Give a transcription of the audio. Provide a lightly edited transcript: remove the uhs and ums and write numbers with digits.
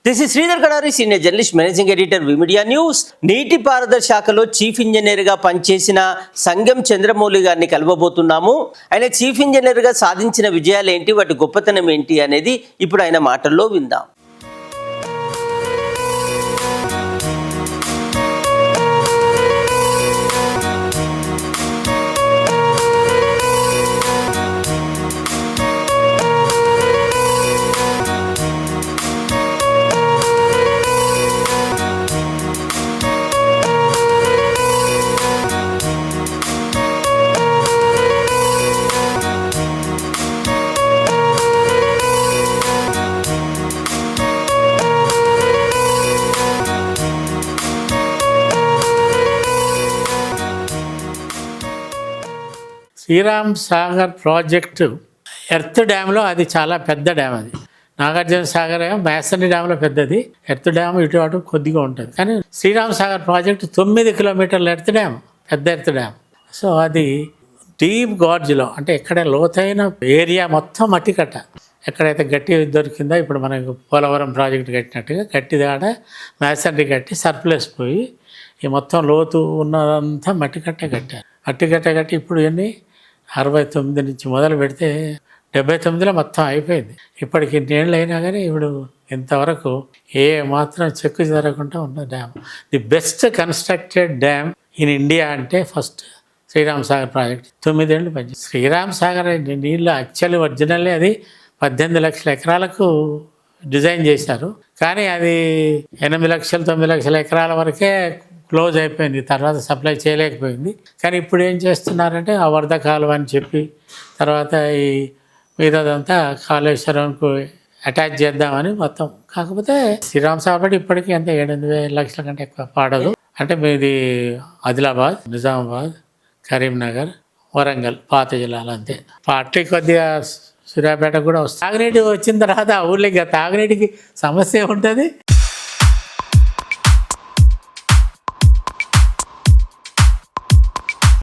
This is Sridhar Kadari, senior journalist, managing editor, V Media news. నీటిపారుదల శాఖలో chief ఇంజనీర్గా పనిచేసిన సంగం చంద్రమౌళి గారిని కలవబోతున్నాము. ఆయన చీఫ్ ఇంజనీర్గా సాధించిన విజయాలు ఏంటి, వాటి గొప్పతనం ఏంటి అనేది ఇప్పుడు ఆయన మాటల్లో విందాం. శ్రీరామ్ సాగర్ ప్రాజెక్టు ఎర్త్ డ్యామ్లో అది చాలా పెద్ద డ్యామ్. అది నాగార్జున సాగర్ మేసని డ్యామ్లో పెద్దది. ఎర్త్ డ్యామ్ ఇటు అటు కొద్దిగా ఉంటుంది. కానీ శ్రీరామ్ సాగర్ ప్రాజెక్టు 9 కిలోమీటర్ల ఎర్త్ డ్యామ్, పెద్ద ఎర్త్ డ్యామ్. సో అది డీప్ గార్జ్లో, అంటే ఎక్కడ లోతైన ఏరియా మొత్తం మట్టి కట్ట. ఎక్కడైతే గట్టి దొరికిందో, ఇప్పుడు మనకు పోలవరం ప్రాజెక్టు కట్టినట్టుగా గట్టి దాడ మేసనరీ కట్టి సర్ప్లస్ పోయి ఈ మొత్తం లోతు ఉన్నదంతా మట్టి కట్టే కట్టారు. మట్టి కట్టి ఇప్పుడు ఎన్ని 69 నుంచి మొదలు పెడితే 79లో మొత్తం అయిపోయింది. ఇప్పటికి ఇన్నేళ్ళు అయినా కానీ ఇప్పుడు ఇంతవరకు ఏ మాత్రం చెక్కు జరగకుండా ఉన్న dam. The best constructed dam in India అంటే ఫస్ట్ శ్రీరామ్ సాగర్ ప్రాజెక్ట్. 9 ఏళ్ళు పనిచేసి శ్రీరామ్ సాగర్ నీళ్ళు యాక్చువల్లీ ఒరిజినల్లీ అది 18 లక్షల ఎకరాలకు డిజైన్ చేశారు. కానీ అది 8 లక్షలు 9 లక్షల ఎకరాల వరకే క్లోజ్ అయిపోయింది. తర్వాత సప్లై చేయలేకపోయింది. కానీ ఇప్పుడు ఏం చేస్తున్నారంటే ఆ వరద కాలువ అని చెప్పి తర్వాత ఈ మిగతాదంతా కాళేశ్వరంకు అటాచ్ చేద్దామని మొత్తం. కాకపోతే శ్రీరామ్ సాగర్ ఇప్పటికీ ఎంత 8 లక్షల కంటే ఎక్కువ పాడదు. అంటే మీది ఆదిలాబాద్, నిజామాబాద్, కరీంనగర్, వరంగల్ పాత జిల్లాలు అంతే. పార్టీ కొద్దిగా సూర్యాపేట కూడా వస్తుంది. తాగునీటి వచ్చిన తర్వాత ఆ ఊళ్ళో ఇక తాగునీటికి సమస్య ఉంటుంది.